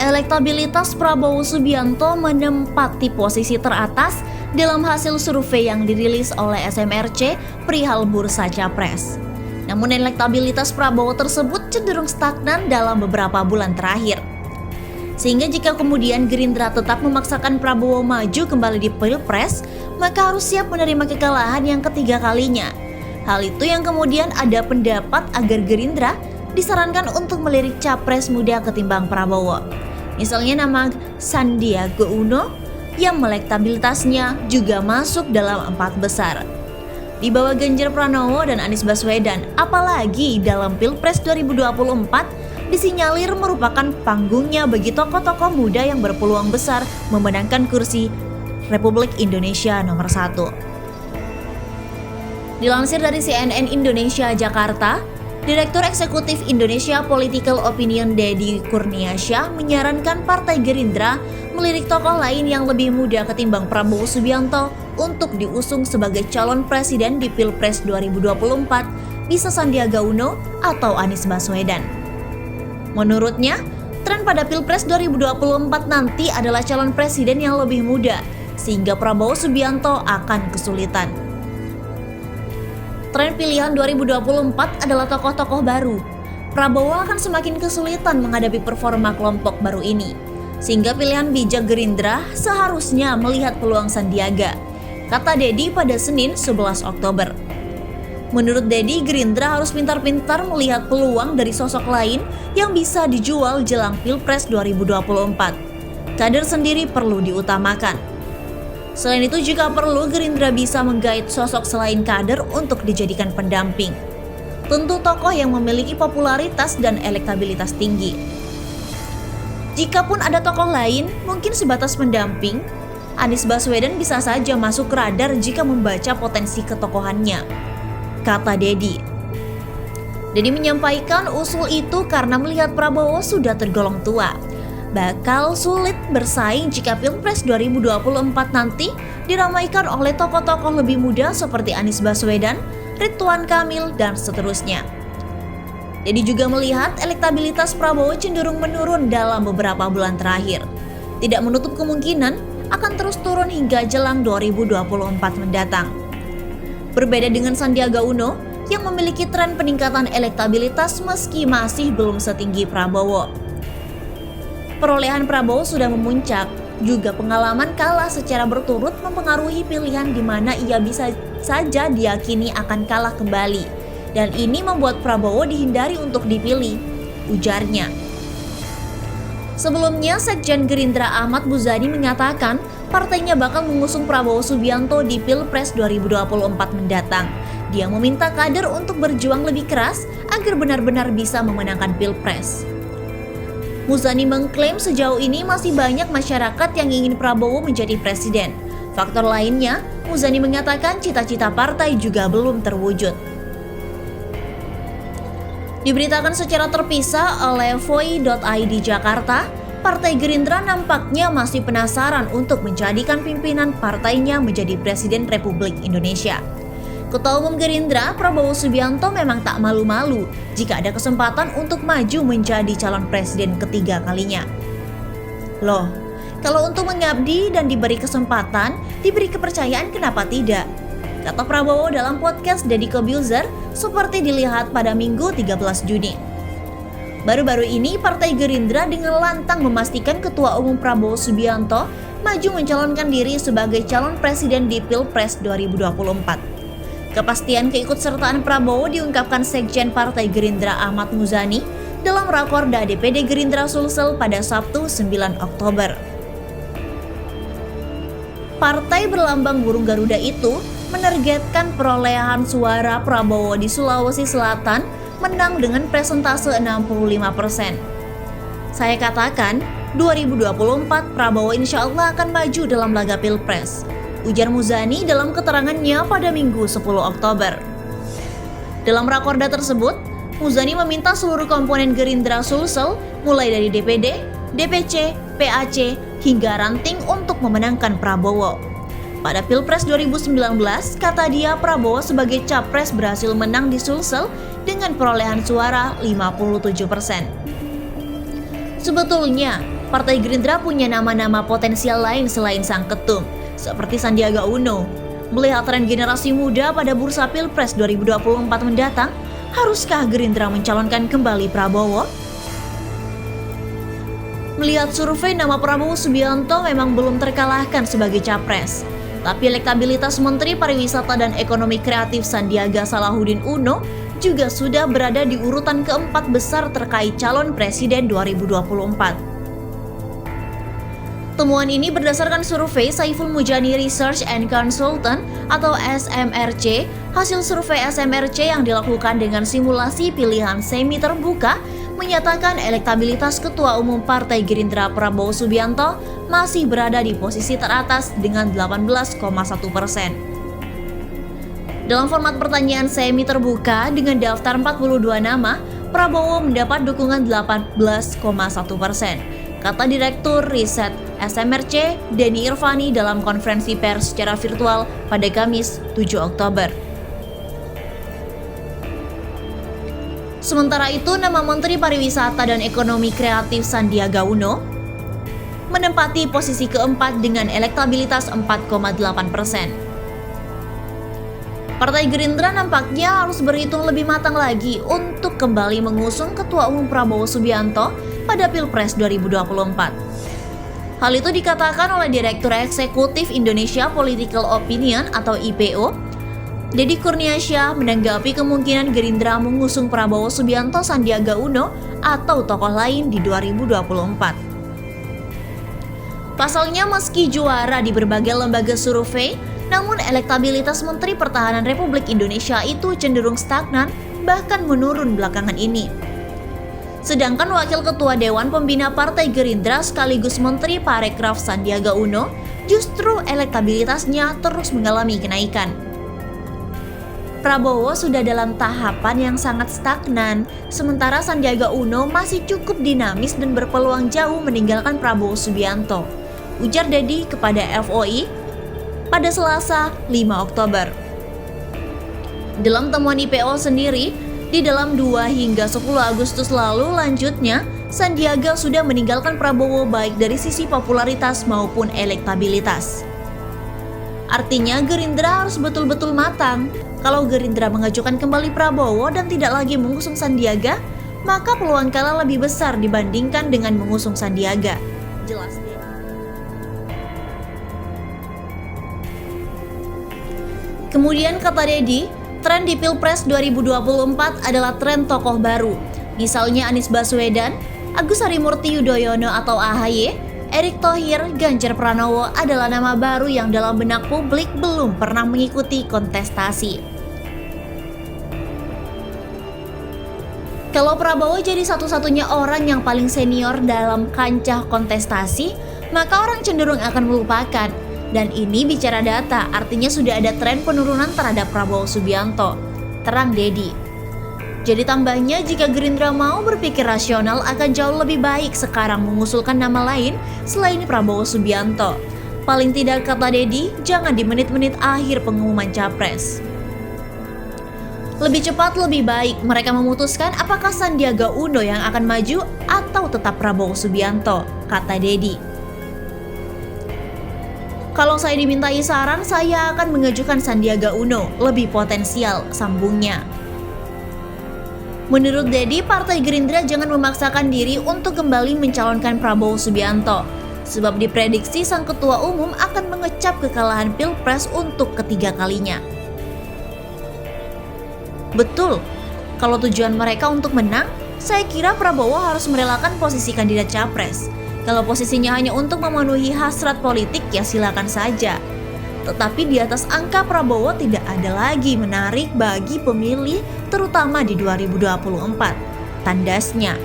Elektabilitas Prabowo Subianto menempati posisi teratas dalam hasil survei yang dirilis oleh SMRC perihal bursa capres. Namun elektabilitas Prabowo tersebut cenderung stagnan dalam beberapa bulan terakhir. Sehingga jika kemudian Gerindra tetap memaksakan Prabowo maju kembali di Pilpres, maka harus siap menerima kekalahan yang ketiga kalinya. Hal itu yang kemudian ada pendapat agar Gerindra disarankan untuk melirik capres muda ketimbang Prabowo. Misalnya nama Sandiaga Uno yang elektabilitasnya juga masuk dalam 4 besar. Di bawah Ganjar Pranowo dan Anies Baswedan, apalagi dalam Pilpres 2024 disinyalir merupakan panggungnya bagi tokoh-tokoh muda yang berpeluang besar memenangkan kursi Republik Indonesia nomor 1. Dilansir dari CNN Indonesia Jakarta, Direktur Eksekutif Indonesia Political Opinion Deddy Kurniasyah menyarankan Partai Gerindra melirik tokoh lain yang lebih muda ketimbang Prabowo Subianto untuk diusung sebagai calon presiden di Pilpres 2024, bisa Sandiaga Uno atau Anies Baswedan. Menurutnya, tren pada Pilpres 2024 nanti adalah calon presiden yang lebih muda, sehingga Prabowo Subianto akan kesulitan. Tren pilihan 2024 adalah tokoh-tokoh baru. Prabowo akan semakin kesulitan menghadapi performa kelompok baru ini. Sehingga pilihan bijak Gerindra seharusnya melihat peluang Sandiaga, kata Deddy pada Senin 11 Oktober. Menurut Deddy, Gerindra harus pintar-pintar melihat peluang dari sosok lain yang bisa dijual jelang Pilpres 2024. Kader sendiri perlu diutamakan. Selain itu juga perlu Gerindra bisa menggait sosok selain kader untuk dijadikan pendamping. Tentu tokoh yang memiliki popularitas dan elektabilitas tinggi. Jikapun ada tokoh lain, mungkin sebatas pendamping, Anies Baswedan bisa saja masuk radar jika membaca potensi ketokohannya, kata Deddy. Deddy menyampaikan usul itu karena melihat Prabowo sudah tergolong tua. Bakal sulit bersaing jika Pilpres 2024 nanti diramaikan oleh tokoh-tokoh lebih muda seperti Anies Baswedan, Ridwan Kamil, dan seterusnya. Deddy juga melihat elektabilitas Prabowo cenderung menurun dalam beberapa bulan terakhir. Tidak menutup kemungkinan akan terus turun hingga jelang 2024 mendatang. Berbeda dengan Sandiaga Uno yang memiliki tren peningkatan elektabilitas meski masih belum setinggi Prabowo. Perolehan Prabowo sudah memuncak, juga pengalaman kalah secara berturut mempengaruhi pilihan di mana ia bisa saja diyakini akan kalah kembali. Dan ini membuat Prabowo dihindari untuk dipilih, ujarnya. Sebelumnya, Sekjen Gerindra Ahmad Muzani mengatakan partainya bakal mengusung Prabowo Subianto di Pilpres 2024 mendatang. Dia meminta kader untuk berjuang lebih keras agar benar-benar bisa memenangkan Pilpres. Muzani mengklaim sejauh ini masih banyak masyarakat yang ingin Prabowo menjadi presiden. Faktor lainnya, Muzani mengatakan cita-cita partai juga belum terwujud. Diberitakan secara terpisah oleh Voi.id Jakarta, Partai Gerindra nampaknya masih penasaran untuk menjadikan pimpinan partainya menjadi Presiden Republik Indonesia. Ketua Umum Gerindra, Prabowo Subianto memang tak malu-malu jika ada kesempatan untuk maju menjadi calon presiden ketiga kalinya. Loh, kalau untuk mengabdi dan diberi kesempatan, diberi kepercayaan kenapa tidak? Kata Prabowo dalam podcast Deddy Corbuzier seperti dilihat pada Minggu 13 Juni. Baru-baru ini Partai Gerindra dengan lantang memastikan Ketua Umum Prabowo Subianto maju mencalonkan diri sebagai calon presiden di Pilpres 2024. Kepastian keikutsertaan Prabowo diungkapkan Sekjen Partai Gerindra Ahmad Muzani dalam Rakorda DPD Gerindra Sulsel pada Sabtu 9 Oktober. Partai berlambang burung Garuda itu menargetkan perolehan suara Prabowo di Sulawesi Selatan menang dengan persentase 65%. Saya katakan, 2024 Prabowo insya Allah akan maju dalam laga Pilpres, ujar Muzani dalam keterangannya pada Minggu 10 Oktober. Dalam rakorda tersebut, Muzani meminta seluruh komponen Gerindra Sulsel mulai dari DPD, DPC, PAC, hingga ranting untuk memenangkan Prabowo. Pada Pilpres 2019, kata dia Prabowo sebagai capres berhasil menang di Sulsel dengan perolehan suara 57%. Sebetulnya, Partai Gerindra punya nama-nama potensial lain selain sang ketum, seperti Sandiaga Uno. Melihat tren generasi muda pada bursa Pilpres 2024 mendatang, haruskah Gerindra mencalonkan kembali Prabowo? Melihat survei, nama Prabowo Subianto memang belum terkalahkan sebagai capres. Tapi elektabilitas Menteri Pariwisata dan Ekonomi Kreatif Sandiaga Salahuddin Uno juga sudah berada di urutan keempat besar terkait calon presiden 2024. Temuan ini berdasarkan survei Saiful Mujani Research and Consultant atau SMRC. Hasil survei SMRC yang dilakukan dengan simulasi pilihan semi terbuka menyatakan elektabilitas Ketua Umum Partai Gerindra Prabowo Subianto masih berada di posisi teratas dengan 18,1%. Dalam format pertanyaan semi terbuka dengan daftar 42 nama, Prabowo mendapat dukungan 18,1%. Kata Direktur Riset SMRC, Denny Irvani dalam konferensi pers secara virtual pada Kamis 7 Oktober. Sementara itu, nama Menteri Pariwisata dan Ekonomi Kreatif Sandiaga Uno menempati posisi keempat dengan elektabilitas 4,8%. Partai Gerindra nampaknya harus berhitung lebih matang lagi untuk kembali mengusung Ketua Umum Prabowo Subianto pada Pilpres 2024. Hal itu dikatakan oleh Direktur Eksekutif Indonesia Political Opinion atau IPO, Deddy Kurniasyah, menanggapi kemungkinan Gerindra mengusung Prabowo Subianto, Sandiaga Uno atau tokoh lain di 2024. Pasalnya, meski juara di berbagai lembaga survei, namun elektabilitas Menteri Pertahanan Republik Indonesia itu cenderung stagnan, bahkan menurun belakangan ini. Sedangkan Wakil Ketua Dewan Pembina Partai Gerindra sekaligus Menteri Parekraf Sandiaga Uno justru elektabilitasnya terus mengalami kenaikan. Prabowo sudah dalam tahapan yang sangat stagnan, sementara Sandiaga Uno masih cukup dinamis dan berpeluang jauh meninggalkan Prabowo Subianto, ujar Deddy kepada FOI pada Selasa 5 Oktober. Dalam temuan IPO sendiri, di dalam 2 hingga 10 Agustus lalu lanjutnya, Sandiaga sudah meninggalkan Prabowo baik dari sisi popularitas maupun elektabilitas. Artinya Gerindra harus betul-betul matang. Kalau Gerindra mengajukan kembali Prabowo dan tidak lagi mengusung Sandiaga, maka peluang kalah lebih besar dibandingkan dengan mengusung Sandiaga. Jelas. Kemudian kata Deddy, tren di Pilpres 2024 adalah tren tokoh baru. Misalnya Anies Baswedan, Agus Harimurti Yudhoyono atau AHY, Erick Thohir, Ganjar Pranowo adalah nama baru yang dalam benak publik belum pernah mengikuti kontestasi. Kalau Prabowo jadi satu-satunya orang yang paling senior dalam kancah kontestasi, maka orang cenderung akan melupakan. Dan ini bicara data, artinya sudah ada tren penurunan terhadap Prabowo Subianto, terang Deddy. Jadi tambahnya, jika Gerindra mau berpikir rasional akan jauh lebih baik sekarang mengusulkan nama lain selain Prabowo Subianto. Paling tidak, kata Deddy, jangan di menit-menit akhir pengumuman capres. Lebih cepat lebih baik mereka memutuskan apakah Sandiaga Uno yang akan maju atau tetap Prabowo Subianto, kata Deddy. Kalau saya dimintai saran, saya akan mengajukan Sandiaga Uno, lebih potensial, sambungnya. Menurut Deddy, Partai Gerindra jangan memaksakan diri untuk kembali mencalonkan Prabowo Subianto, sebab diprediksi sang ketua umum akan mengecap kekalahan Pilpres untuk ketiga kalinya. Betul, kalau tujuan mereka untuk menang, saya kira Prabowo harus merelakan posisi kandidat capres. Kalau posisinya hanya untuk memenuhi hasrat politik, ya silakan saja. Tetapi di atas angka Prabowo tidak ada lagi menarik bagi pemilih, terutama di 2024, tandasnya.